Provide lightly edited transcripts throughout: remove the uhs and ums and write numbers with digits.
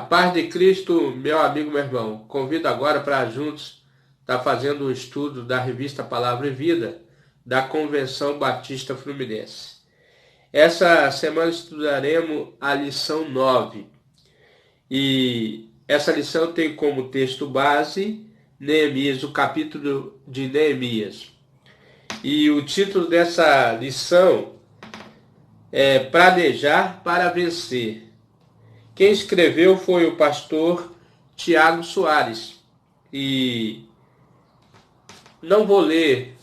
paz de Cristo, meu amigo, meu irmão. Convido agora para juntos estar fazendo um estudo da revista Palavra e Vida da Convenção Batista Fluminense. Essa semana estudaremos a lição 9. E essa lição tem como texto base Neemias, o capítulo de Neemias. E o título dessa lição é Planejar para Vencer. Quem escreveu foi o pastor Tiago Soares. E não vou ler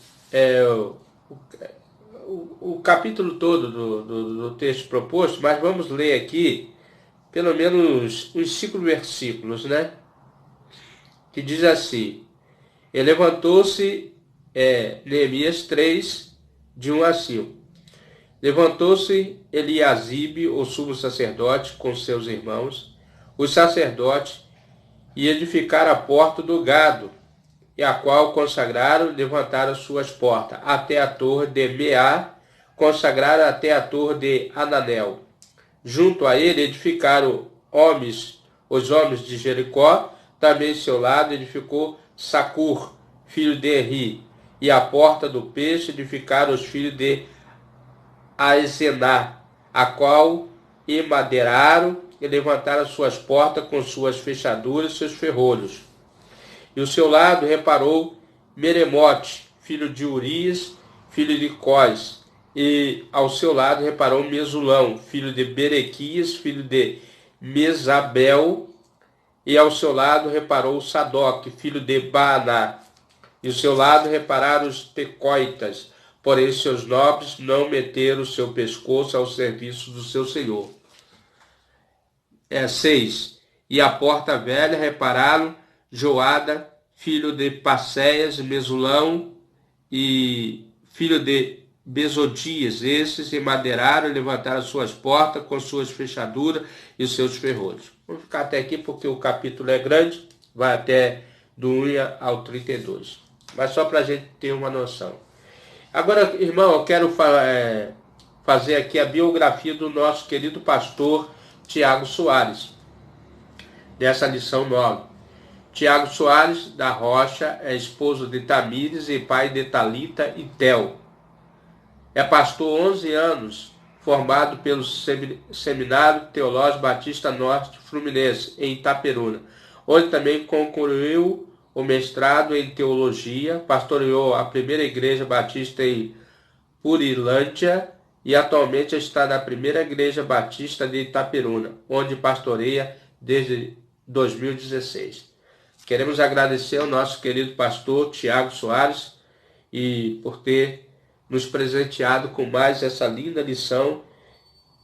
o capítulo todo do texto proposto, mas vamos ler aqui pelo menos uns 5 versículos, né? Que diz assim: E levantou-se, Neemias 3, de 1 a 5. Levantou-se Eliasibe, o sumo sacerdote, com seus irmãos, os sacerdotes, e edificaram a porta do gado, e a qual consagraram e levantaram suas portas, até a torre de Meá, consagraram até a torre de Ananel. Junto a ele edificaram os homens de Jericó, também em seu lado edificou Sacur, filho de Eri, e a porta do peixe edificaram os filhos de Aezená, a qual emadeiraram e levantaram suas portas com suas fechaduras e seus ferrolhos. E o seu lado reparou Meremote, filho de Urias, filho de Cós, e ao seu lado reparou Mesulão, filho de Berequias, filho de Mesabel, e ao seu lado reparou Sadoc, filho de Baaná. E ao seu lado repararam os tecoitas, porém seus nobres não meteram o seu pescoço ao serviço do seu senhor. 6. E a porta velha repararam Joada, filho de Passéias, Mesulão e filho de Besodias. Esses emadeiraram e levantaram suas portas com suas fechaduras e seus ferrolhos. Vamos ficar até aqui porque o capítulo é grande, vai até do 1 ao 32. Mas só para a gente ter uma noção. Agora, irmão, eu quero fazer aqui a biografia do nosso querido pastor Tiago Soares, dessa lição 9. Tiago Soares da Rocha é esposo de Tamires e pai de Talita e Tel. É pastor há 11 anos, formado pelo Seminário Teológico Batista Norte Fluminense, em Itaperuna, onde também concluiu o mestrado em teologia, pastoreou a primeira igreja batista em Purilândia e atualmente está na primeira igreja batista de Itaperuna, onde pastoreia desde 2016. Queremos agradecer ao nosso querido pastor Tiago Soares e por ter nos presenteado com mais essa linda lição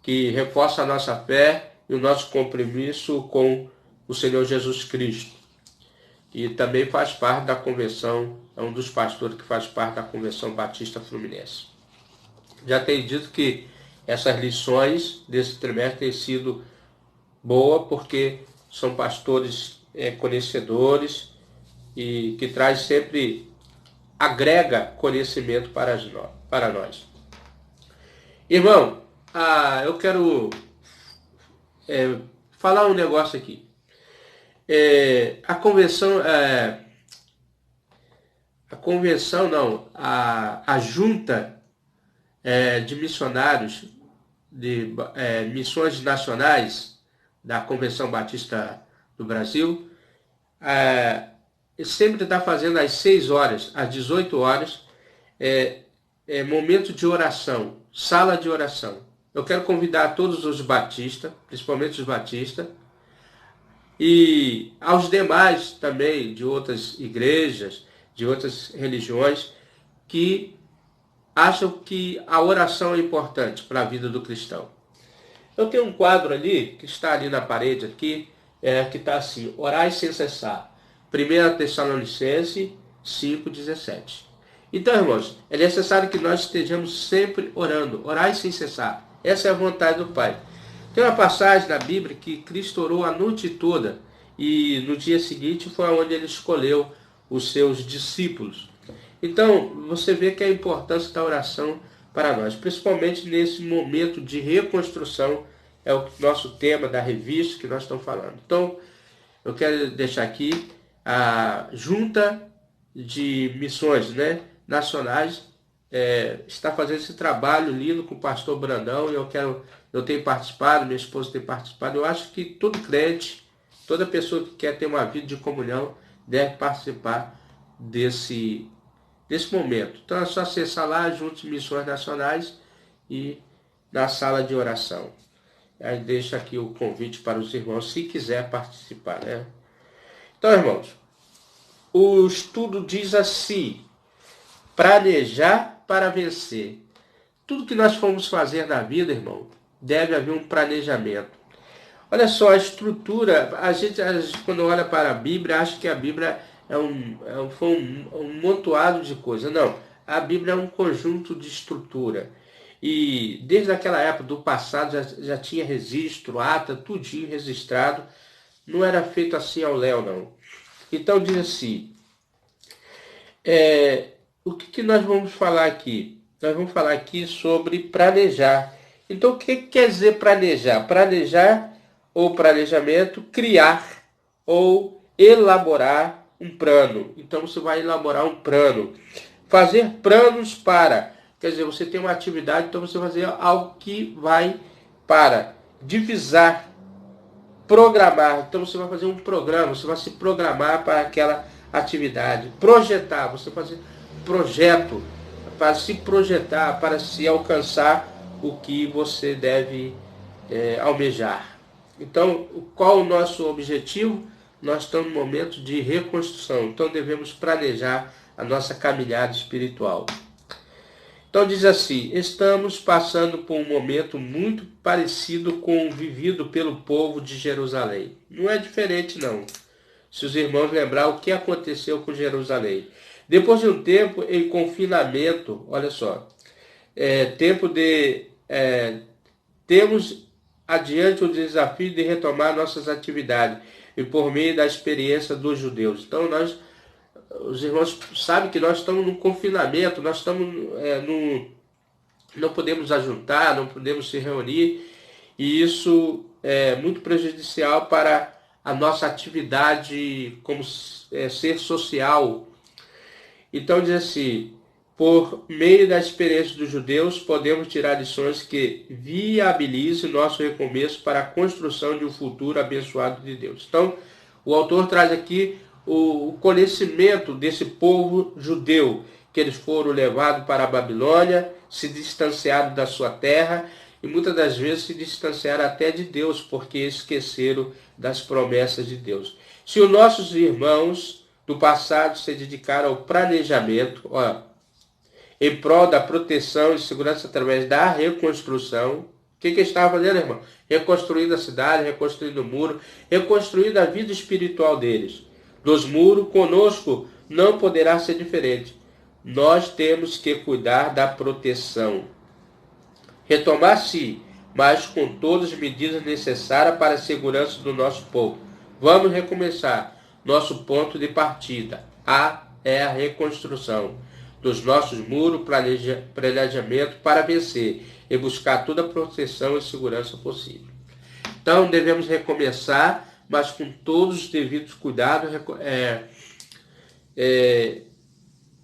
que reforça a nossa fé e o nosso compromisso com o Senhor Jesus Cristo. E também faz parte da convenção, é um dos pastores que faz parte da Convenção Batista Fluminense. Já tenho dito que essas lições desse trimestre têm sido boas porque são pastores conhecedores e que traz sempre, agrega conhecimento para nós. Irmão, eu quero falar um negócio aqui. A junta de missionários de missões nacionais da Convenção Batista do Brasil sempre está fazendo às 6 horas, às 18 horas, momento de oração, sala de oração. Eu quero convidar todos os batistas, principalmente os batistas, e aos demais também de outras igrejas, de outras religiões, que acham que a oração é importante para a vida do cristão. Eu tenho um quadro ali, que está ali na parede, aqui, que está assim: orai sem cessar. 1 Tessalonicenses 5,17. Então, irmãos, é necessário que nós estejamos sempre orando, orai sem cessar. Essa é a vontade do Pai. Tem uma passagem na Bíblia que Cristo orou a noite toda e no dia seguinte foi onde ele escolheu os seus discípulos. Então, você vê que a importância da oração para nós, principalmente nesse momento de reconstrução é o nosso tema da revista que nós estamos falando. Então, eu quero deixar aqui a Junta de Missões, né, Nacionais, está fazendo esse trabalho lindo com o pastor Brandão, e eu tenho participado, minha esposa tem participado. Eu acho que todo crente, toda pessoa que quer ter uma vida de comunhão, deve participar desse momento. Então é só acessar lá, Junta de Missões Nacionais, e na sala de oração. Aí deixa aqui o convite para os irmãos, se quiser participar, né? Então, irmãos, o estudo diz assim: planejar para vencer. Tudo que nós formos fazer na vida, irmão, deve haver um planejamento. Olha só, a estrutura, a gente quando olha para a Bíblia, acha que a Bíblia foi um montoado de coisas. Não, a Bíblia é um conjunto de estrutura. E desde aquela época do passado já tinha registro, ata, tudinho registrado. Não era feito assim ao léu, não. Então diz assim, o que nós vamos falar aqui? Nós vamos falar aqui sobre planejar. Então o que quer dizer planejar? Planejar ou planejamento, criar ou elaborar um plano. Então você vai elaborar um plano. Fazer planos para, quer dizer, você tem uma atividade, então você vai fazer algo que vai para divisar, programar. Então você vai fazer um programa, você vai se programar para aquela atividade. Projetar, você vai fazer projeto, para se projetar, para se alcançar o que você deve almejar. Então, qual o nosso objetivo? Nós estamos no momento de reconstrução, então devemos planejar a nossa caminhada espiritual. Então diz assim, estamos passando por um momento muito parecido com o vivido pelo povo de Jerusalém. Não é diferente não, se os irmãos lembrar o que aconteceu com Jerusalém. Depois de um tempo em confinamento, olha só, temos adiante o desafio de retomar nossas atividades, e por meio da experiência dos judeus. Então os irmãos sabem que nós estamos num confinamento, nós estamos não podemos ajuntar, não podemos se reunir, e isso é muito prejudicial para a nossa atividade como ser social. Então diz assim, por meio da experiência dos judeus, podemos tirar lições que viabilizem o nosso recomeço para a construção de um futuro abençoado de Deus. Então, o autor traz aqui o conhecimento desse povo judeu, que eles foram levados para a Babilônia, se distanciaram da sua terra, e muitas das vezes se distanciaram até de Deus, porque esqueceram das promessas de Deus. Se os nossos irmãos do passado se dedicaram ao planejamento, em prol da proteção e segurança através da reconstrução. O que eles estavam fazendo, irmão? Reconstruindo a cidade, reconstruindo o muro, reconstruindo a vida espiritual deles. Dos muros, conosco não poderá ser diferente. Nós temos que cuidar da proteção. Retomar sim, mas com todas as medidas necessárias para a segurança do nosso povo. Vamos recomeçar. Nosso ponto de partida é a reconstrução dos nossos muros, planejamento para vencer e buscar toda a proteção e segurança possível. Então devemos recomeçar, mas com todos os devidos cuidados,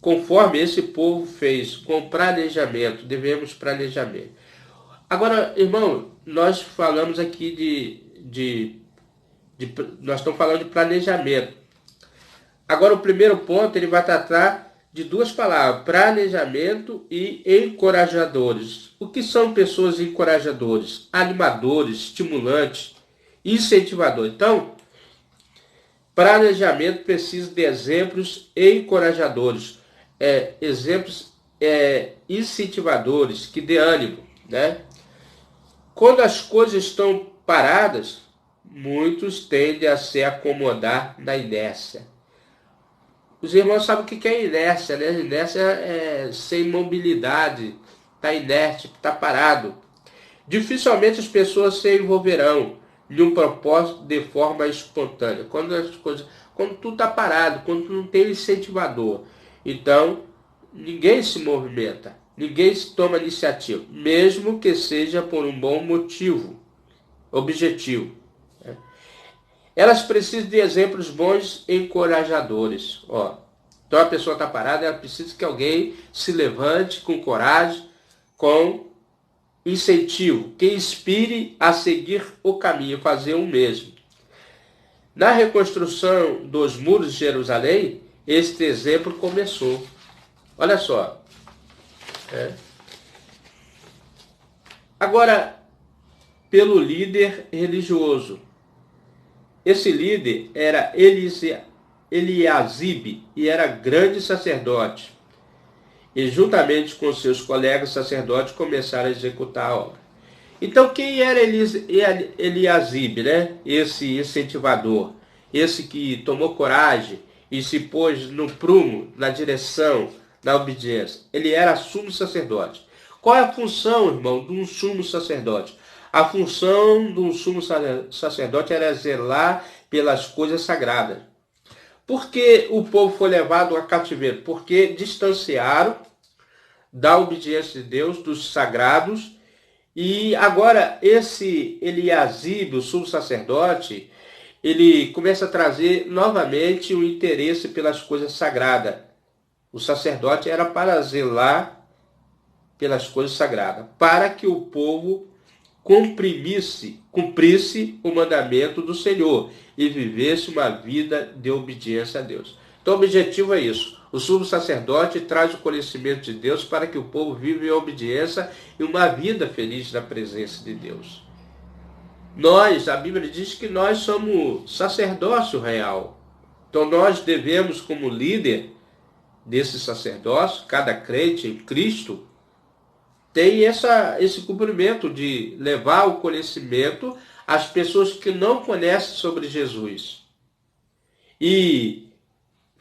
conforme esse povo fez, com planejamento, devemos planejamento. Agora, irmão, nós falamos aqui nós estamos falando de planejamento. Agora o primeiro ponto, ele vai tratar de duas palavras, planejamento e encorajadores. O que são pessoas encorajadores? Animadores, estimulantes, incentivadores. Então, planejamento precisa de exemplos encorajadores, exemplos incentivadores, que dê ânimo, né? Quando as coisas estão paradas, muitos tendem a se acomodar na inércia. Os irmãos sabem o que é inércia, né? Inércia é sem mobilidade, está inerte, está parado. Dificilmente as pessoas se envolverão em um propósito de forma espontânea. Quando tudo está parado, quando não tem incentivador, então ninguém se movimenta, ninguém se toma iniciativa, mesmo que seja por um bom motivo. Objetivo. Elas precisam de exemplos bons e encorajadores. Então a pessoa está parada, ela precisa que alguém se levante com coragem, com incentivo, que inspire a seguir o caminho, fazer o mesmo. Na reconstrução dos muros de Jerusalém, este exemplo começou. Olha só. Agora, pelo líder religioso. Esse líder era Eliasibe e era grande sacerdote. E juntamente com seus colegas sacerdotes começaram a executar a obra. Então quem era Eliasibe, né? Esse incentivador, esse que tomou coragem e se pôs no prumo, na direção, na obediência. Ele era sumo sacerdote. Qual é a função, irmão, de um sumo sacerdote? A função de um sumo sacerdote era zelar pelas coisas sagradas. Por que o povo foi levado a cativeiro? Porque distanciaram da obediência de Deus, dos sagrados. E agora esse Eliasibe, o sumo sacerdote, ele começa a trazer novamente o interesse pelas coisas sagradas. O sacerdote era para zelar pelas coisas sagradas, para que o povo cumprisse o mandamento do Senhor e vivesse uma vida de obediência a Deus. Então o objetivo é isso. O sumo sacerdote traz o conhecimento de Deus para que o povo viva em obediência e uma vida feliz na presença de Deus. A Bíblia diz que nós somos sacerdócio real. Então nós devemos, como líder desse sacerdócio, cada crente em Cristo, tem esse cumprimento de levar o conhecimento às pessoas que não conhecem sobre Jesus. E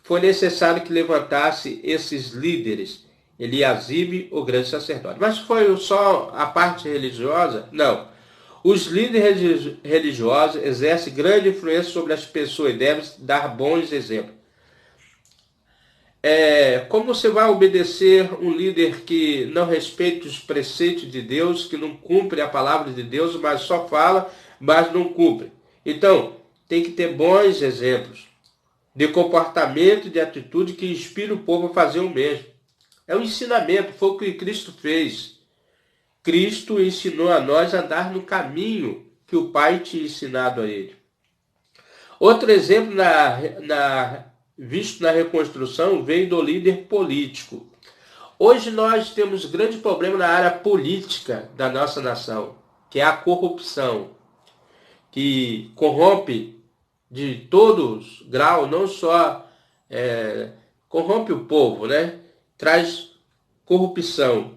foi necessário que levantasse esses líderes, Eliasibe, o grande sacerdote. Mas foi só a parte religiosa? Não. Os líderes religiosos exercem grande influência sobre as pessoas e devem dar bons exemplos. Como você vai obedecer um líder que não respeita os preceitos de Deus, que não cumpre a palavra de Deus, mas só fala, mas não cumpre? Então, tem que ter bons exemplos de comportamento e de atitude que inspira o povo a fazer o mesmo. É um ensinamento, foi o que Cristo fez. Cristo ensinou a nós a andar no caminho que o Pai tinha ensinado a ele. Outro exemplo visto na reconstrução veio do líder político. Hoje nós temos grande problema na área política da nossa nação, que é a corrupção, que corrompe de todos graus, não só corrompe o povo, né? Traz corrupção.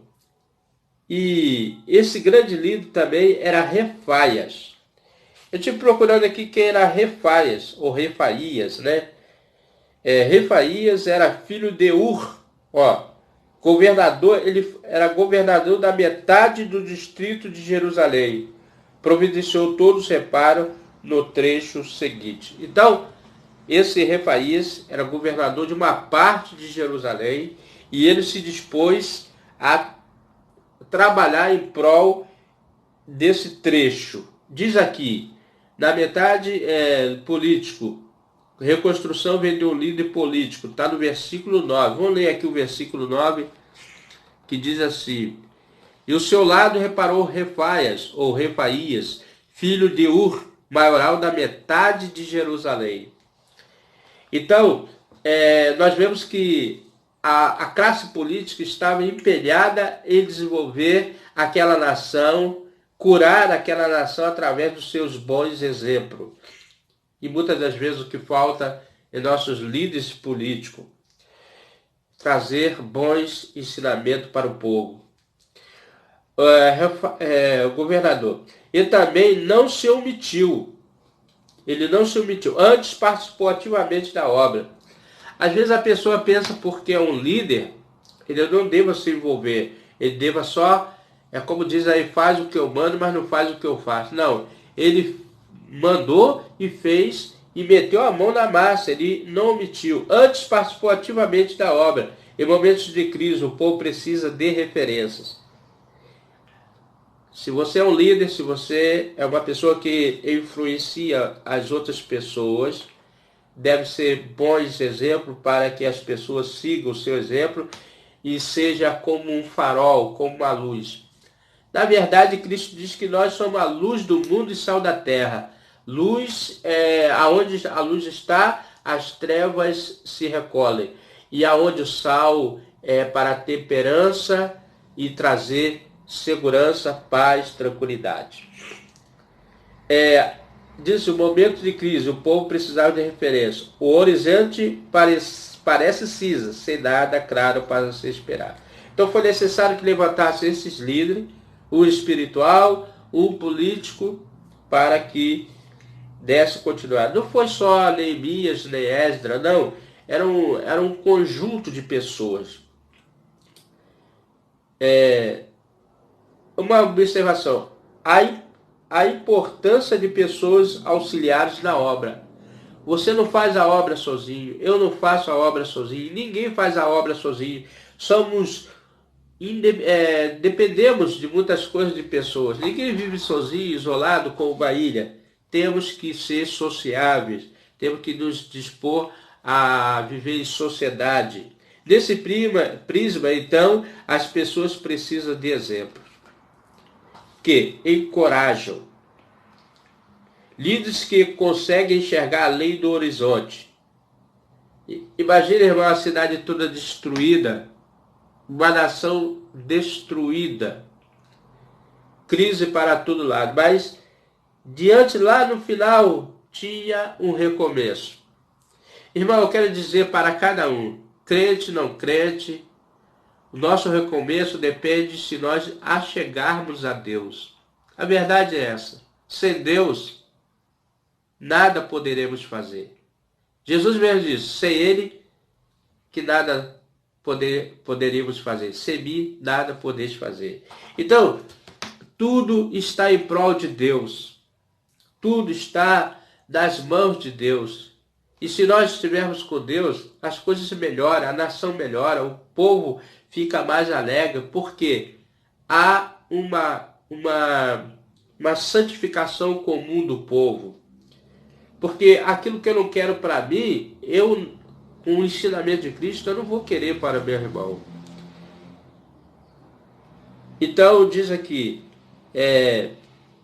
E esse grande líder também era Refaias. Eu estive procurando aqui quem era Refaias, ou Refaías, né? Refaías era filho de Ur, governador, ele era governador da metade do distrito de Jerusalém. Providenciou todos os reparos no trecho seguinte. Então, esse Refaías era governador de uma parte de Jerusalém e ele se dispôs a trabalhar em prol desse trecho. Diz aqui, na metade político, reconstrução vem de um líder político, está no versículo 9. Vamos ler aqui o versículo 9, que diz assim: E o seu lado reparou Refaias, ou Refaías, filho de Ur, maioral da metade de Jerusalém. Então, nós vemos que a classe política estava empenhada em desenvolver aquela nação, curar aquela nação através dos seus bons exemplos. E muitas das vezes o que falta em nossos líderes políticos, trazer bons ensinamentos para o povo. O governador. Ele também não se omitiu. Ele não se omitiu. Antes participou ativamente da obra. Às vezes a pessoa pensa porque é um líder, ele não deva se envolver. Ele deva só, como diz aí, faz o que eu mando, mas não faz o que eu faço. Não, ele mandou e fez e meteu a mão na massa. Ele não omitiu. Antes participou ativamente da obra. Em momentos de crise, o povo precisa de referências. Se você é um líder, se você é uma pessoa que influencia as outras pessoas, deve ser bons exemplos para que as pessoas sigam o seu exemplo e seja como um farol, como uma luz. Na verdade, Cristo diz que nós somos a luz do mundo e sal da terra. Luz, aonde a luz está, as trevas se recolhem. E aonde o sal é para a temperança e trazer segurança, paz, tranquilidade. Diz o momento de crise, o povo precisava de referência. O horizonte parece cinza, sem nada claro para se esperar. Então foi necessário que levantassem esses líderes, um espiritual, um político, para que desse continuidade. Não foi só Neemias, nem Esdras, não. Era um conjunto de pessoas. Uma observação. A importância de pessoas auxiliares na obra. Você não faz a obra sozinho, eu não faço a obra sozinho, ninguém faz a obra sozinho. Dependemos de muitas coisas de pessoas. Ninguém vive sozinho, isolado, como uma ilha. Temos que ser sociáveis, temos que nos dispor a viver em sociedade. Desse prisma, então, as pessoas precisam de exemplos que encorajam. Líderes que conseguem enxergar além do horizonte. Imagina, irmão, a cidade toda destruída, uma nação destruída, crise para todo lado, mas diante lá no final tinha um recomeço. Irmão, eu quero dizer para cada um, crente, não crente, o nosso recomeço depende se nós achegarmos a Deus. A verdade é essa. Sem Deus, nada poderemos fazer. Jesus mesmo disse, sem Ele, que nada poderíamos fazer. Sem mim, nada podeis fazer. Então, tudo está em prol de Deus. Tudo está nas mãos de Deus. E se nós estivermos com Deus, as coisas melhoram, a nação melhora, o povo fica mais alegre, porque há uma santificação comum do povo. Porque aquilo que eu não quero para mim, com o ensinamento de Cristo, eu não vou querer para meu irmão. Então, diz aqui,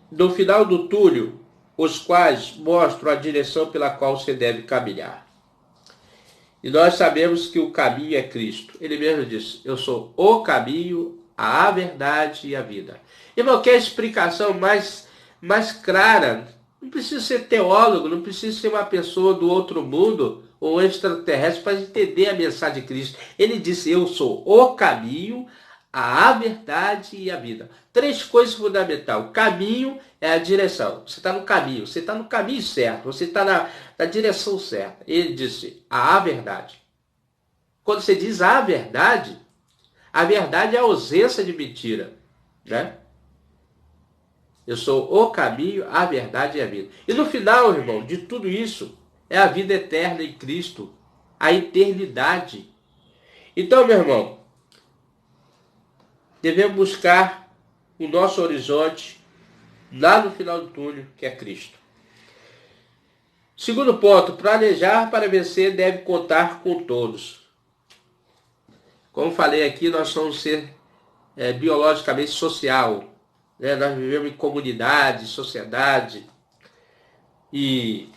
no final do túnel, os quais mostram a direção pela qual você deve caminhar. E nós sabemos que o caminho é Cristo. Ele mesmo disse, eu sou o caminho, a verdade e a vida. Irmão, quer explicação mais clara? Não precisa ser teólogo, não precisa ser uma pessoa do outro mundo ou extraterrestre para entender a mensagem de Cristo. Ele disse, eu sou o caminho, a verdade e a vida. 3 coisas fundamentais. O caminho é a direção. Você está no caminho. Você está no caminho certo. Você está na direção certa. Ele disse a verdade. Quando você diz a verdade é a ausência de mentira. Né? Eu sou o caminho, a verdade e a vida. E no final, irmão, de tudo isso, é a vida eterna em Cristo. A eternidade. Então, meu irmão, devemos buscar o nosso horizonte lá no final do túnel, que é Cristo. Segundo ponto, planejar para vencer deve contar com todos. Como falei aqui, nós somos um ser biologicamente social. Né? Nós vivemos em comunidade, sociedade. E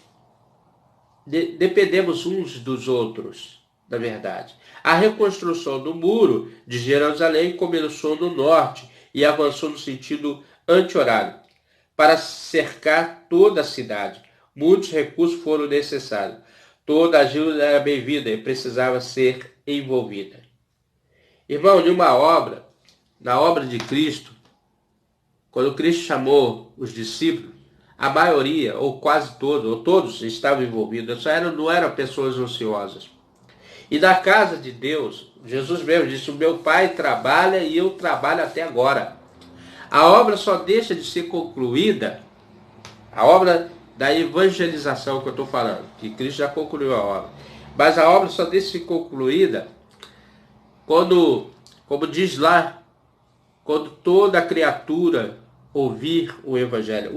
dependemos uns dos outros, na verdade. A reconstrução do muro de Jerusalém começou no norte e avançou no sentido anti-horário, para cercar toda a cidade. Muitos recursos foram necessários. Toda ajuda era bem-vinda e precisava ser envolvida. Irmão, na obra de Cristo, quando Cristo chamou os discípulos, a maioria, ou quase todos, ou todos estavam envolvidos, não eram pessoas ociosas. E na casa de Deus, Jesus mesmo disse, o meu Pai trabalha e eu trabalho até agora. A obra só deixa de ser concluída, a obra da evangelização que eu estou falando, que Cristo já concluiu a obra. Mas a obra só deixa de ser concluída quando, como diz lá, quando toda criatura ouvir o Evangelho,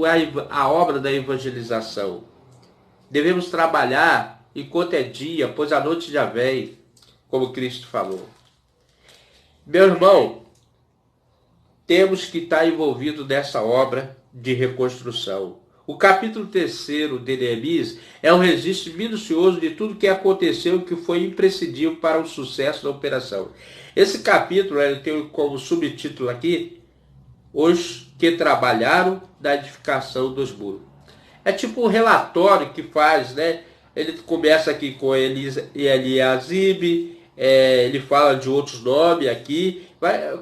a obra da evangelização. Devemos trabalhar enquanto é dia, pois a noite já vem, como Cristo falou. Meu irmão, temos que estar envolvido nessa obra de reconstrução. O capítulo 3º de Neemias é um registro minucioso de tudo que aconteceu e que foi imprescindível para o sucesso da operação. Esse capítulo tem como subtítulo aqui, os que trabalharam na edificação dos muros. É tipo um relatório que faz, né? Ele começa aqui com Eliasib, ele fala de outros nomes aqui,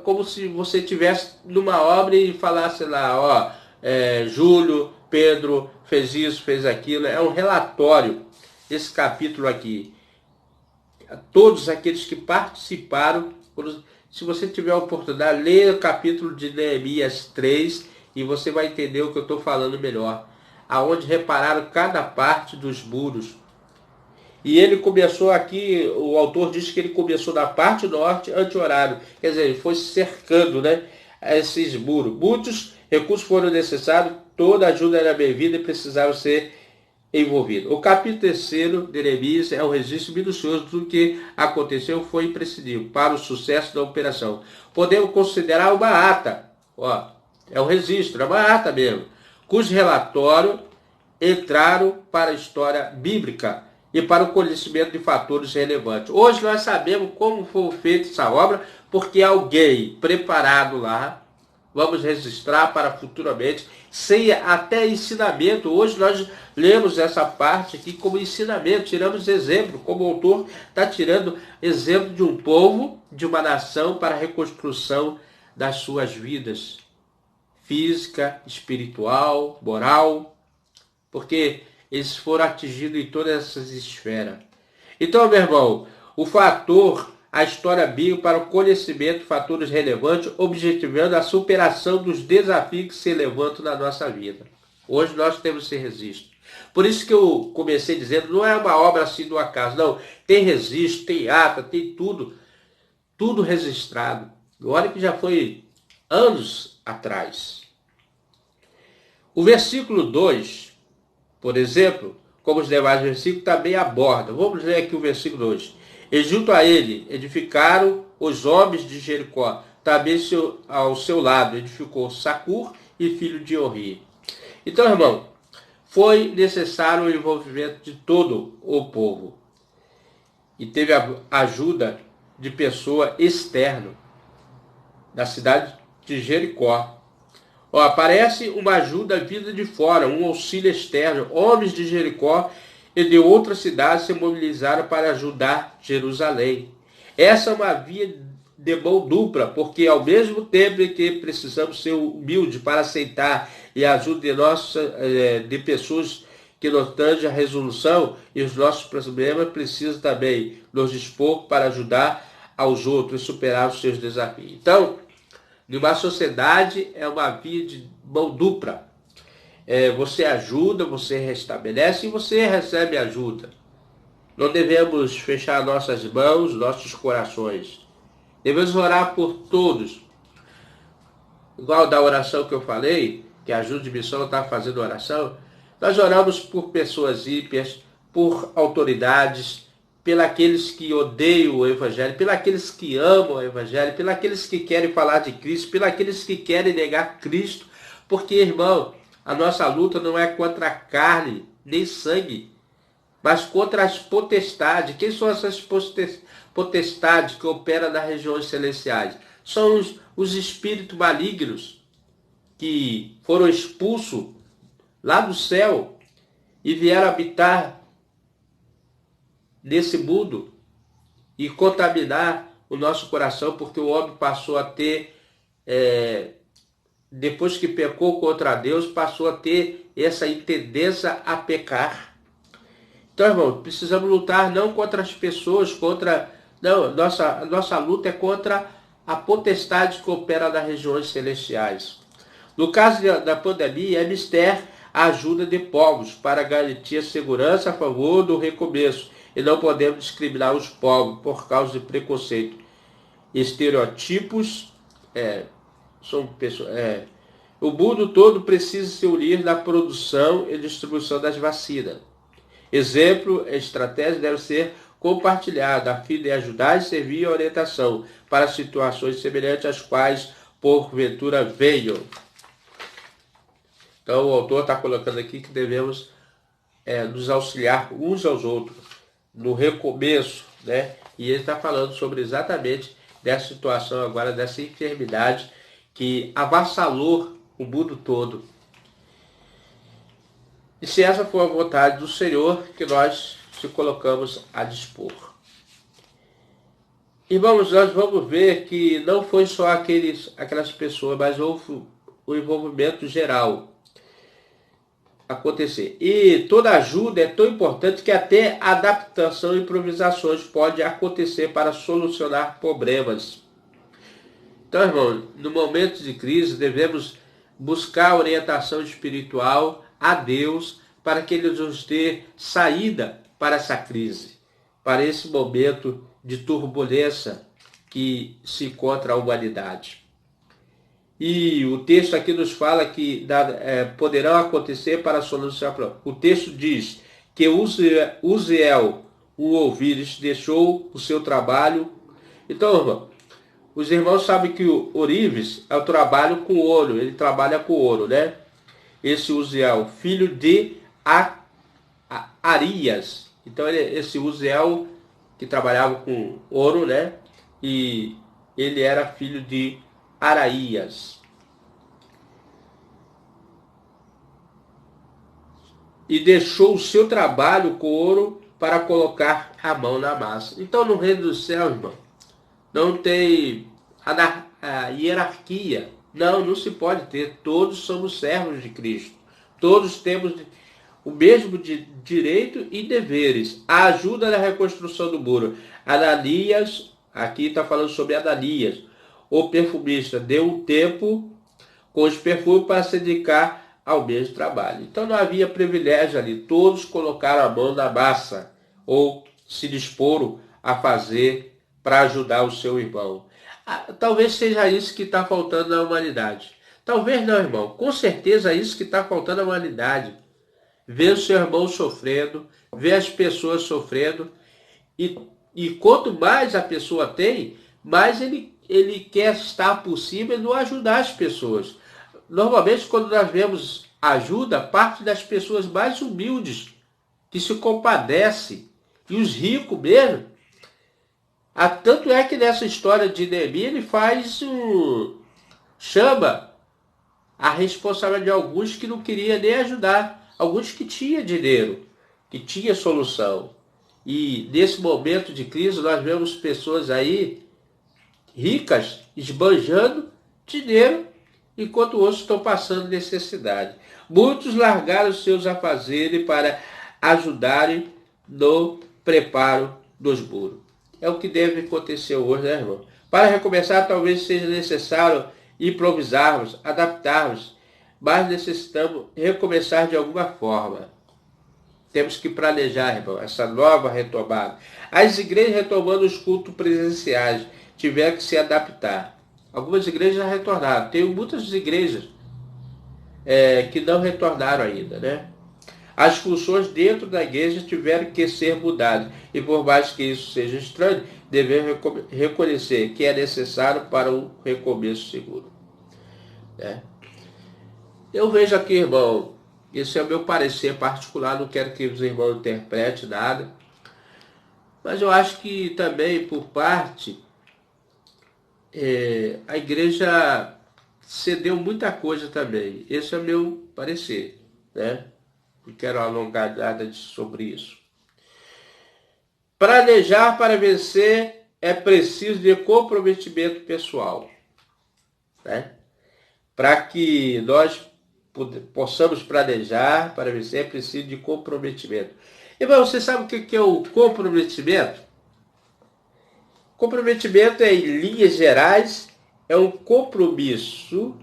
como se você estivesse numa obra e falasse lá, ó, Júlio, Pedro fez isso, fez aquilo. É um relatório, esse capítulo aqui. Todos aqueles que participaram, se você tiver a oportunidade, leia o capítulo de Neemias 3 e você vai entender o que eu estou falando melhor. Aonde repararam cada parte dos muros. E ele começou aqui, o autor diz que ele começou na parte norte, anti-horário. Quer dizer, ele foi cercando, né, esses muros. Muitos recursos foram necessários, toda ajuda era bem-vinda e precisava ser envolvida. O capítulo 3º de Neemias é um registro minucioso de tudo que aconteceu, foi imprescindível para o sucesso da operação. Podemos considerar uma ata, ó, é um registro, é uma ata mesmo, cujo relatório entraram para a história bíblica e para o conhecimento de fatores relevantes. Hoje nós sabemos como foi feita essa obra, porque alguém preparado lá, vamos registrar para futuramente, sem até ensinamento. Hoje nós lemos essa parte aqui como ensinamento, tiramos exemplo, como o autor está tirando exemplo de um povo, de uma nação, para a reconstrução das suas vidas, física, espiritual, moral, porque eles foram atingidos em todas essas esferas. Então, meu irmão, a história bíblica para o conhecimento de fatores relevantes, objetivando a superação dos desafios que se levantam na nossa vida. Hoje nós temos esse registro. Por isso que eu comecei dizendo, não é uma obra assim do acaso, não. Tem registro, tem ata, tem tudo registrado. Olha que já foi anos atrás. O versículo 2, por exemplo, como os demais versículos, também aborda. Vamos ler aqui o versículo 2. E junto a ele edificaram os homens de Jericó. Também ao seu lado edificou Sacur e filho de Orri. Então, irmão, foi necessário o envolvimento de todo o povo. E teve a ajuda de pessoa externa da cidade de Jericó. Ó, aparece uma ajuda vinda de fora, um auxílio externo. Homens de Jericó e de outras cidades se mobilizaram para ajudar Jerusalém. Essa é uma via de mão dupla, porque ao mesmo tempo em que precisamos ser humildes para aceitar e a ajuda de pessoas que nos tangem a resolução e os nossos problemas, precisam também nos dispor para ajudar aos outros e superar os seus desafios. Então, numa sociedade é uma via de mão dupla. Você ajuda, você restabelece e você recebe ajuda. Não devemos fechar nossas mãos, nossos corações. Devemos orar por todos. Igual da oração que eu falei, que a ajuda de missão está fazendo oração, nós oramos por pessoas ímpias, por autoridades, pelos que odeiam o Evangelho, pelos que amam o Evangelho, pelos que querem falar de Cristo, pelos que querem negar Cristo, porque, irmão, a nossa luta não é contra a carne, nem sangue, mas contra as potestades. Quem são essas potestades que operam nas regiões celestiais? São os espíritos malignos que foram expulsos lá do céu e vieram habitar nesse mundo e contaminar o nosso coração, porque o homem passou a ter, depois que pecou contra Deus, passou a ter essa tendência a pecar. Então, irmão, precisamos lutar não contra as pessoas, nossa luta é contra a potestade que opera nas regiões celestiais. No caso da pandemia, é mister a ajuda de povos para garantir a segurança a favor do recomeço. E não podemos discriminar os povos por causa de preconceito. Estereotipos são pessoas, O mundo todo precisa se unir na produção e distribuição das vacinas. Exemplo, a estratégia deve ser compartilhada a fim de ajudar e servir a orientação para situações semelhantes às quais porventura venham. Então o autor está colocando aqui que devemos nos auxiliar uns aos outros no recomeço, né? E ele está falando sobre exatamente dessa situação agora, dessa enfermidade que avassalou o mundo todo. E se essa for a vontade do Senhor, que nós se colocamos a dispor. Irmãos, nós vamos ver que não foi só aquelas pessoas, mas houve o envolvimento geral acontecer. E toda ajuda é tão importante que até adaptação e improvisações pode acontecer para solucionar problemas. Então, irmão, no momento de crise, devemos buscar orientação espiritual a Deus para que Ele nos dê saída para essa crise, para esse momento de turbulência que se encontra a humanidade. E o texto aqui nos fala que poderão acontecer para solucionar. O texto diz que Uziel, o ouvires, deixou o seu trabalho. Então, irmão, os irmãos sabem que o ourives é o trabalho com ouro, ele trabalha com ouro, né? Esse Uziel, filho de Arias. Então, esse Uziel que trabalhava com ouro, né? E ele era filho de Araías. E deixou o seu trabalho com ouro para colocar a mão na massa. Então, no reino do céu, irmão, não tem a hierarquia. Não se pode ter. Todos somos servos de Cristo. Todos temos o mesmo direito e deveres. A ajuda na reconstrução do muro. Ananias, aqui está falando sobre Ananias, o perfumista, deu um tempo com os perfumes para se dedicar ao mesmo trabalho. Então não havia privilégio ali. Todos colocaram a mão na massa ou se disporam a fazer para ajudar o seu irmão. Talvez seja isso que está faltando na humanidade. Talvez não, irmão. Com certeza é isso que está faltando na humanidade. Ver o seu irmão sofrendo, ver as pessoas sofrendo. E quanto mais a pessoa tem, mais ele quer estar por cima e não ajudar as pessoas. Normalmente, quando nós vemos ajuda, parte das pessoas mais humildes, que se compadecem. E os ricos mesmo. Tanto é que nessa história de Neemias ele chama a responsabilidade de alguns que não queriam nem ajudar, alguns que tinham dinheiro, que tinham solução. E nesse momento de crise nós vemos pessoas aí ricas esbanjando dinheiro, enquanto outros estão passando necessidade. Muitos largaram seus afazeres para ajudarem no preparo dos muros. É o que deve acontecer hoje, né, irmão? Para recomeçar, talvez seja necessário improvisarmos, adaptarmos, mas necessitamos recomeçar de alguma forma. Temos que planejar, irmão, essa nova retomada. As igrejas retomando os cultos presenciais tiveram que se adaptar. Algumas igrejas já retornaram. Tem muitas igrejas que não retornaram ainda, né? As funções dentro da igreja tiveram que ser mudadas. E por mais que isso seja estranho, devemos reconhecer que é necessário para um recomeço seguro. Né? Eu vejo aqui, irmão, esse é o meu parecer particular, não quero que os irmãos interpretem nada. Mas eu acho que também, por parte, a igreja cedeu muita coisa também. Esse é o meu parecer, né? Não quero alongar nada sobre isso. Planejar para vencer é preciso de comprometimento pessoal. Né? Para que nós possamos planejar para vencer é preciso de comprometimento. Irmão, você sabe o que é o comprometimento? Comprometimento, em linhas gerais, é um compromisso.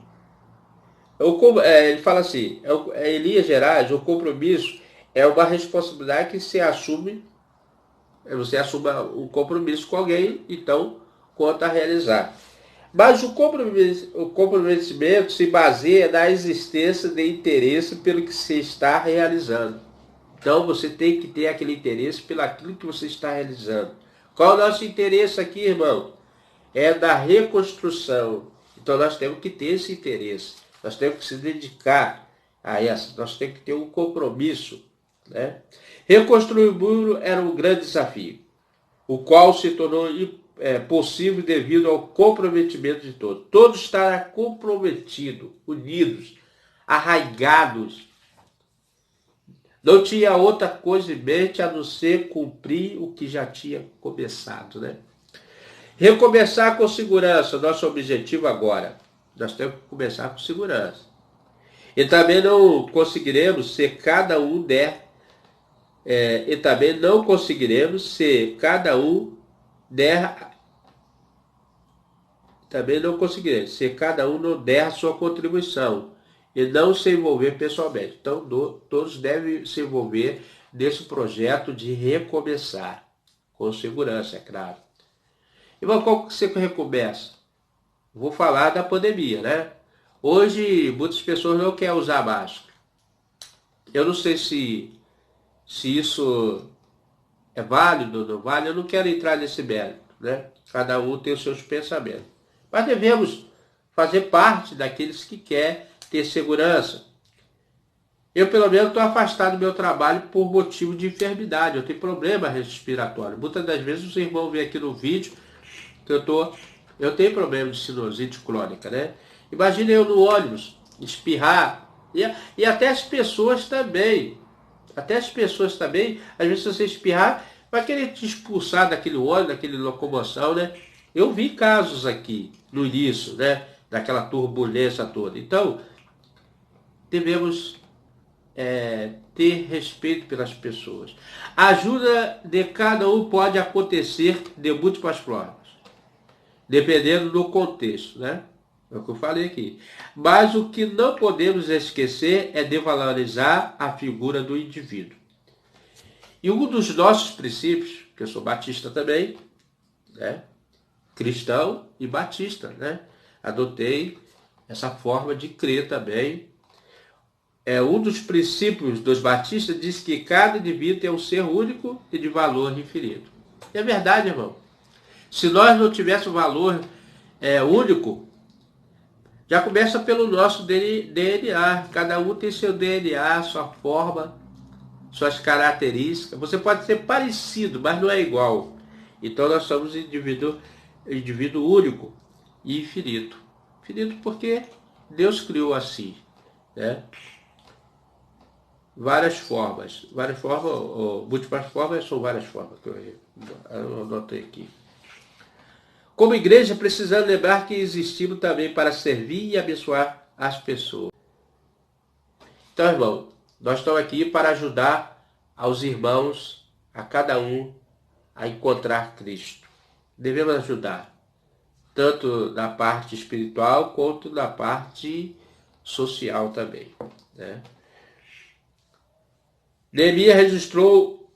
Ele fala assim, em linhas gerais, o compromisso é uma responsabilidade que se assume, você assume um compromisso com alguém, então, quanto a realizar. Mas o comprometimento se baseia na existência de interesse pelo que se está realizando. Então você tem que ter aquele interesse pelo aquilo que você está realizando. Qual é o nosso interesse aqui, irmão? É da reconstrução. Então nós temos que ter esse interesse. Nós temos que se dedicar a essa. Nós temos que ter um compromisso, né? Reconstruir o muro era um grande desafio, o qual se tornou possível devido ao comprometimento de todos. Todos estavam comprometidos, unidos, arraigados. Não tinha outra coisa em mente a não ser cumprir o que já tinha começado, né? Recomeçar com segurança, nosso objetivo agora. Nós temos que começar com segurança. E também não conseguiremos se cada um não der a sua contribuição e não se envolver pessoalmente. Então, todos devem se envolver nesse projeto de recomeçar, com segurança, é claro. Irmão, como que você recomeça? Vou falar da pandemia, né? Hoje, muitas pessoas não querem usar máscara. Eu não sei se isso é válido ou não válido, eu não quero entrar nesse mérito, né? Cada um tem os seus pensamentos. Mas devemos fazer parte daqueles que querem ter segurança. Eu, pelo menos, estou afastado do meu trabalho por motivo de enfermidade. Eu tenho problema respiratório. Muitas das vezes os irmãos veem aqui no vídeo que eu tenho problema de sinusite crônica, né? Imagina eu no ônibus, espirrar. E até as pessoas também. Até as pessoas também, às vezes se você espirrar, vai querer te expulsar daquele ônibus, daquele locomoção, né? Eu vi casos aqui no início, né? Daquela turbulência toda. Então, devemos ter respeito pelas pessoas. A ajuda de cada um pode acontecer de múltiplas formas, dependendo do contexto, né? É o que eu falei aqui. Mas o que não podemos esquecer é de valorizar a figura do indivíduo. E um dos nossos princípios, que eu sou batista também, né? Cristão e batista, né? Adotei essa forma de crer também. Um dos princípios dos batistas diz que cada indivíduo é um ser único e de valor infinito. E é verdade, irmão. Se nós não tivéssemos valor único, já começa pelo nosso DNA. Cada um tem seu DNA, sua forma, suas características. Você pode ser parecido, mas não é igual. Então nós somos indivíduo único e infinito. Infinito porque Deus criou assim, né? Várias formas, ou múltiplas formas, são várias formas que eu anotei aqui. Como igreja, precisamos lembrar que existimos também para servir e abençoar as pessoas. Então, irmão, nós estamos aqui para ajudar aos irmãos, a cada um, a encontrar Cristo. Devemos ajudar, tanto na parte espiritual, quanto na parte social também, né? Neemias registrou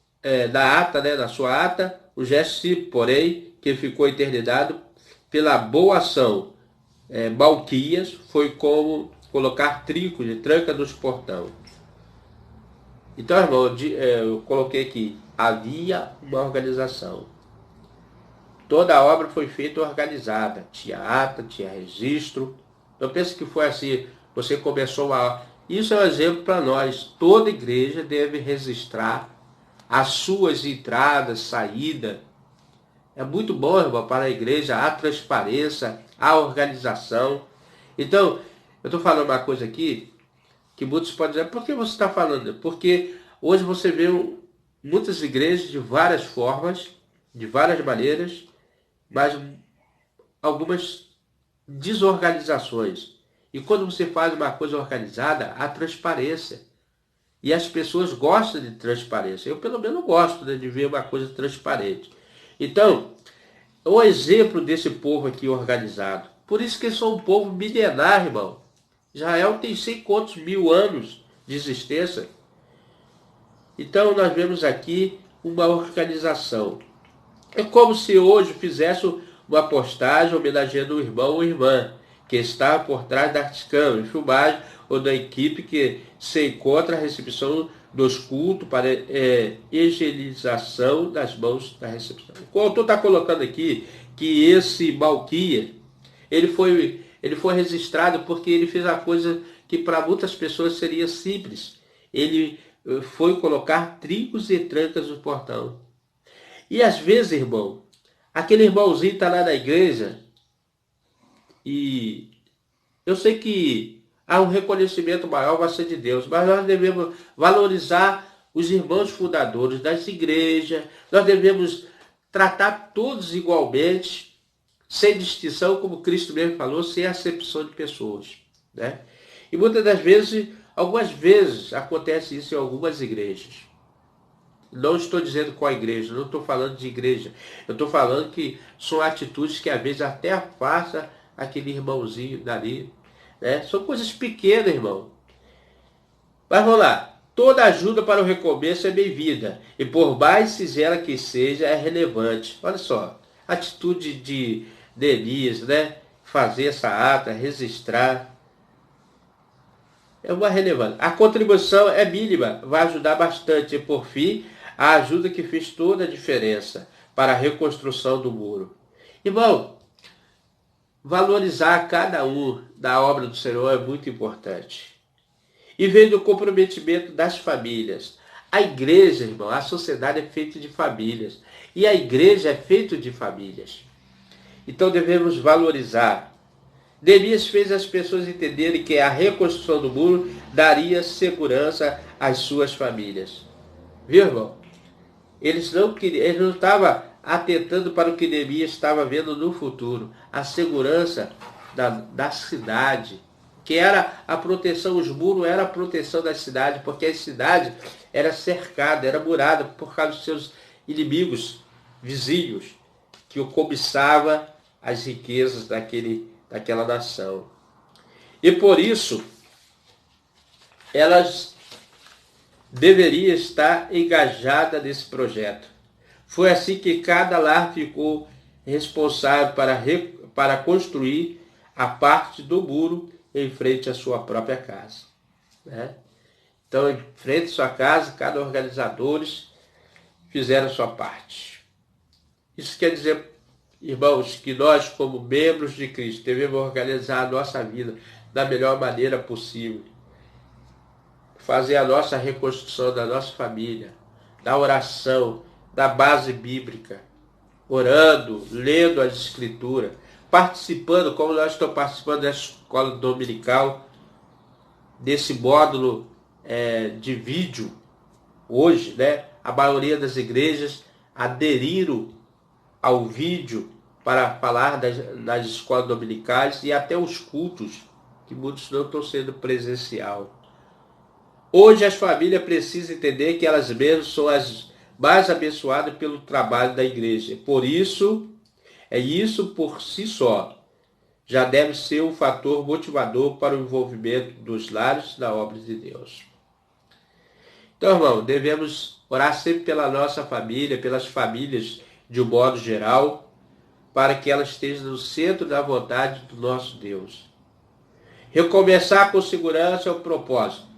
na sua ata, o gesto simples, porém, que ficou eternizado pela boa ação. Malquias foi como colocar trinco de tranca nos portão. Então, irmão, eu coloquei aqui, havia uma organização. Toda a obra foi feita organizada. Tinha ata, tinha registro. Eu penso que foi assim, você começou a... Isso é um exemplo para nós. Toda igreja deve registrar as suas entradas, saídas. É muito bom, irmão, para a igreja a transparência, a organização. Então, eu estou falando uma coisa aqui que muitos podem dizer, por que você está falando? Porque hoje você vê muitas igrejas de várias formas, de várias maneiras, mas algumas desorganizações. E quando você faz uma coisa organizada, há transparência. E as pessoas gostam de transparência. Eu, pelo menos, gosto, né, de ver uma coisa transparente. Então, o exemplo desse povo aqui organizado. Por isso que eles são um povo milenar, irmão. Israel tem 100 quantos mil anos de existência. Então, nós vemos aqui uma organização. É como se hoje fizesse uma postagem homenageando o irmão ou irmã que estava por trás das câmeras de filmagem ou da equipe que se encontra a recepção dos cultos para higienização das mãos da recepção. O autor está colocando aqui que esse Malquias, ele foi registrado porque ele fez a coisa que para muitas pessoas seria simples. Ele foi colocar trincos e trancas no portão. E às vezes, irmão, aquele irmãozinho está lá na igreja e eu sei que há um reconhecimento maior, vai ser de Deus, mas nós devemos valorizar os irmãos fundadores das igrejas, nós devemos tratar todos igualmente, sem distinção, como Cristo mesmo falou, sem acepção de pessoas, né? E muitas das vezes, algumas vezes, acontece isso em algumas igrejas. Não estou dizendo qual igreja, não estou falando de igreja. Eu estou falando que são atitudes que às vezes até afastam aquele irmãozinho dali, né? São coisas pequenas, irmão. Mas vamos lá. Toda ajuda para o recomeço é bem-vinda. E por mais singela que seja, é relevante. Olha só. Atitude de Elias, né? Fazer essa ata, registrar. É uma relevância. A contribuição é mínima, vai ajudar bastante. E por fim, a ajuda que fez toda a diferença para a reconstrução do muro. Irmão, valorizar cada um da obra do Senhor é muito importante. E vem do comprometimento das famílias. A igreja, irmão, a sociedade é feita de famílias. E a igreja é feita de famílias. Então devemos valorizar. Neemias fez as pessoas entenderem que a reconstrução do muro daria segurança às suas famílias. Viu, irmão? Eles não estavam atentando para o que Neemias estava vendo no futuro. A segurança da cidade, que era a proteção, os muros eram a proteção da cidade, porque a cidade era cercada, era murada por causa dos seus inimigos, vizinhos, que o cobiçava as riquezas daquela nação. E por isso, elas deveriam estar engajadas nesse projeto. Foi assim que cada lar ficou responsável para construir a parte do muro em frente à sua própria casa, né? Então, em frente à sua casa, cada organizadores fizeram a sua parte. Isso quer dizer, irmãos, que nós, como membros de Cristo, devemos organizar a nossa vida da melhor maneira possível. Fazer a nossa reconstrução da nossa família, da oração, da base bíblica, orando, lendo as Escrituras, participando, como nós estamos participando da escola dominical, desse módulo de vídeo, hoje, né? A maioria das igrejas aderiram ao vídeo para falar das escolas dominicais e até os cultos, que muitos não estão sendo presencial. Hoje as famílias precisam entender que elas mesmas são as mais abençoadas pelo trabalho da igreja. Por isso, isso por si só já deve ser um fator motivador para o envolvimento dos lares na obra de Deus. Então, irmão, devemos orar sempre pela nossa família, pelas famílias de um modo geral, para que elas estejam no centro da vontade do nosso Deus. Recomeçar com segurança é o propósito.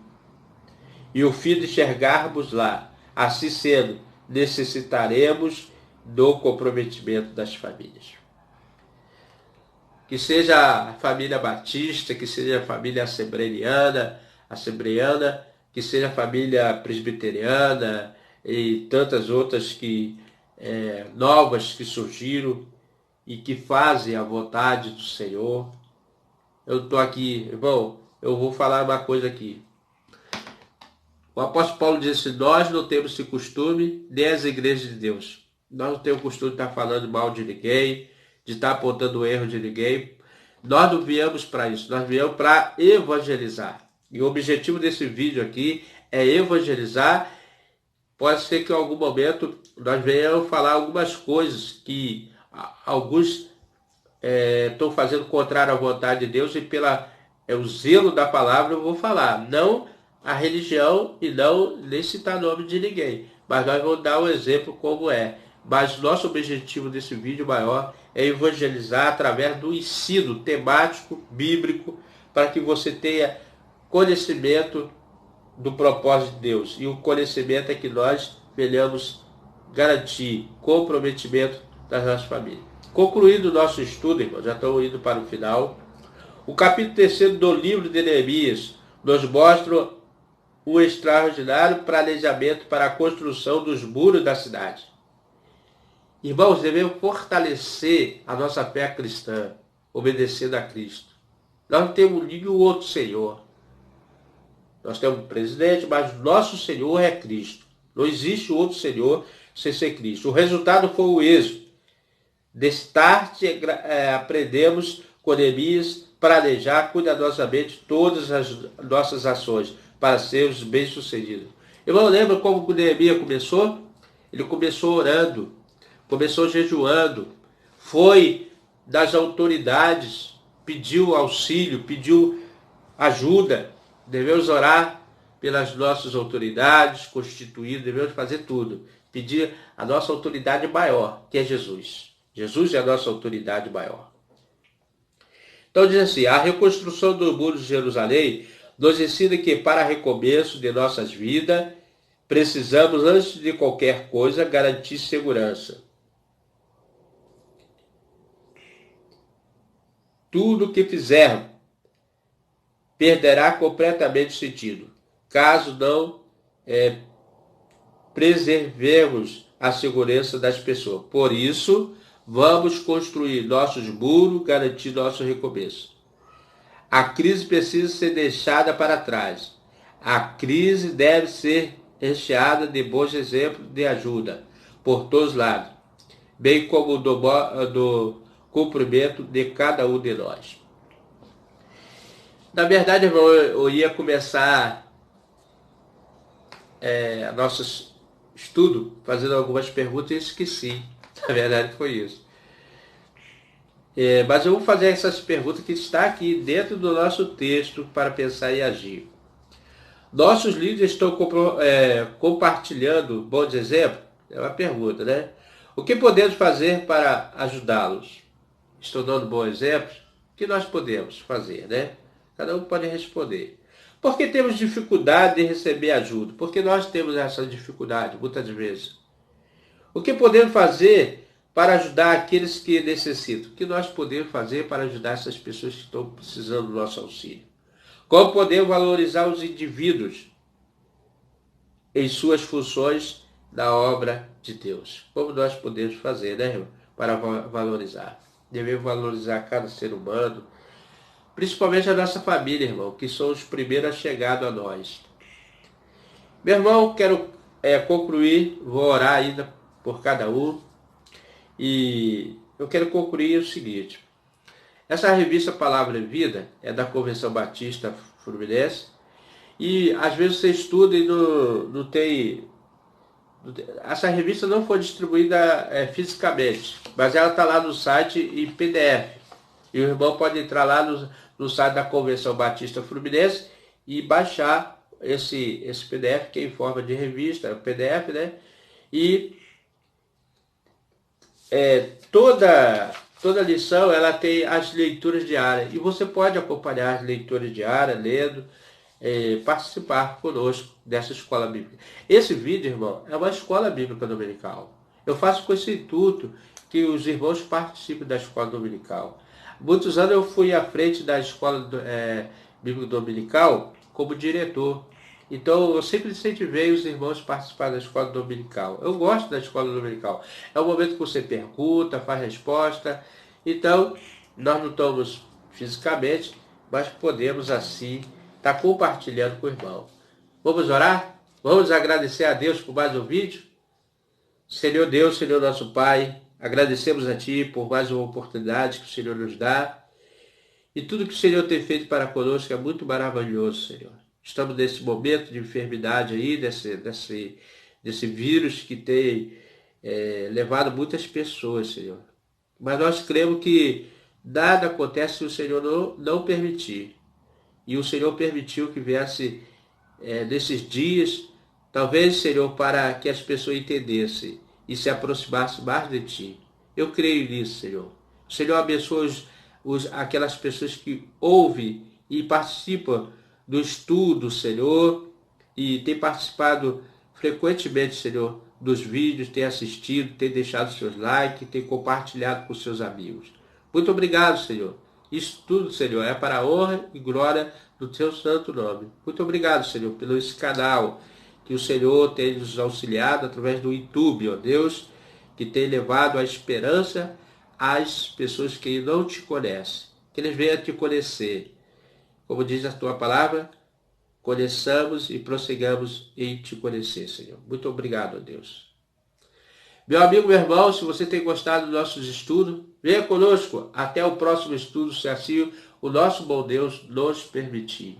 E o fim de enxergarmos lá. Assim sendo, necessitaremos do comprometimento das famílias. Que seja a família batista, que seja a família assembleiana, que seja a família presbiteriana e tantas outras novas que surgiram e que fazem a vontade do Senhor. Eu estou aqui, irmão, eu vou falar uma coisa aqui. O apóstolo Paulo disse: nós não temos esse costume, nem as igrejas de Deus. Nós não temos o costume de estar falando mal de ninguém, de estar apontando o erro de ninguém. Nós não viemos para isso, nós viemos para evangelizar. E o objetivo desse vídeo aqui é evangelizar. Pode ser que em algum momento nós venhamos falar algumas coisas que alguns estão fazendo contrário à vontade de Deus, e o zelo da palavra eu vou falar. Não a religião e não nem citar nome de ninguém. Mas nós vamos dar um exemplo como é. mas nosso objetivo desse vídeo maior é evangelizar através do ensino temático, bíblico, para que você tenha conhecimento do propósito de Deus. E o conhecimento é que nós venhamos garantir comprometimento das nossas famílias. Concluído o nosso estudo, irmão, já estamos indo para o final. O capítulo 3º do livro de Neemias nos mostra um extraordinário planejamento para a construção dos muros da cidade. Irmãos, devemos fortalecer a nossa fé cristã, obedecendo a Cristo. Nós não temos nenhum outro Senhor. Nós temos um presidente, mas nosso Senhor é Cristo. Não existe outro Senhor sem ser Cristo. O resultado foi o êxito. Destarte, aprendemos com Neemias planejar cuidadosamente todas as nossas ações para sermos bem-sucedidos. Irmão, lembra como o Neemias começou? Ele começou orando, começou jejuando, foi das autoridades, pediu auxílio, pediu ajuda. Devemos orar pelas nossas autoridades constituídas, devemos fazer tudo. Pedir a nossa autoridade maior, que é Jesus. Jesus é a nossa autoridade maior. Então diz assim, a reconstrução do muro de Jerusalém nos ensina que para recomeço de nossas vidas, precisamos, antes de qualquer coisa, garantir segurança. Tudo que fizermos perderá completamente sentido, caso não preservemos a segurança das pessoas. Por isso, vamos construir nossos muros, garantir nosso recomeço. A crise precisa ser deixada para trás. A crise deve ser recheada de bons exemplos de ajuda por todos os lados, bem como do cumprimento de cada um de nós. Na verdade, irmão, eu ia começar nosso estudo fazendo algumas perguntas e esqueci. Na verdade, foi isso. Mas eu vou fazer essas perguntas que está aqui dentro do nosso texto para pensar e agir. Nossos líderes estão compartilhando bons exemplos? É uma pergunta, né? O que podemos fazer para ajudá-los? Estão dando bons exemplos? O que nós podemos fazer, né? Cada um pode responder. Por que temos dificuldade de receber ajuda? Porque nós temos essa dificuldade, muitas vezes. O que podemos fazer para ajudar aqueles que necessitam? O que nós podemos fazer para ajudar essas pessoas que estão precisando do nosso auxílio? Como podemos valorizar os indivíduos em suas funções na obra de Deus? Como nós podemos fazer, né, irmão, para valorizar? Devemos valorizar cada ser humano, principalmente a nossa família, irmão, que são os primeiros chegados a nós. Meu irmão, quero concluir, vou orar ainda por cada um, e eu quero concluir o seguinte. Essa revista Palavra e Vida é da Convenção Batista Fluminense, e às vezes você estuda e não tem... Essa revista não foi distribuída fisicamente, mas ela está lá no site em PDF. E o irmão pode entrar lá no site da Convenção Batista Fluminense e baixar esse PDF, que é em forma de revista, PDF, né? E toda lição ela tem as leituras diárias. E você pode acompanhar as leituras diárias, lendo, participar conosco dessa escola bíblica. Esse vídeo, irmão, é uma escola bíblica dominical. Eu faço com esse intuito que os irmãos participem da escola dominical. Muitos anos eu fui à frente da escola bíblica dominical como diretor. Então eu sempre incentivei os irmãos a participar da escola dominical. Eu gosto da escola dominical. É o momento que você pergunta, faz resposta. Então, nós não estamos fisicamente, mas podemos assim estar compartilhando com o irmão. Vamos orar? Vamos agradecer a Deus por mais um vídeo? Senhor Deus, Senhor nosso Pai, agradecemos a Ti por mais uma oportunidade que o Senhor nos dá. E tudo que o Senhor tem feito para conosco é muito maravilhoso, Senhor. Estamos nesse momento de enfermidade aí, desse vírus que tem levado muitas pessoas, Senhor. Mas nós cremos que nada acontece se o Senhor não permitir. E o Senhor permitiu que viesse nesses dias, talvez, Senhor, para que as pessoas entendessem e se aproximasse mais de Ti. Eu creio nisso, Senhor. O Senhor abençoa aquelas pessoas que ouvem e participam do estudo, Senhor, e tem participado frequentemente, Senhor, dos vídeos, tem assistido, tem deixado seus likes, tem compartilhado com seus amigos. Muito obrigado, Senhor. Isso tudo, Senhor, é para a honra e glória do Teu santo nome. Muito obrigado, Senhor, pelo esse canal que o Senhor tem nos auxiliado através do YouTube, ó Deus, que tem levado a esperança às pessoas que não te conhecem. Que eles venham te conhecer. Como diz a Tua palavra, conheçamos e prossigamos em te conhecer, Senhor. Muito obrigado, ó Deus. Meu amigo, meu irmão, se você tem gostado dos nossos estudos, venha conosco até o próximo estudo, se assim o nosso bom Deus nos permitir.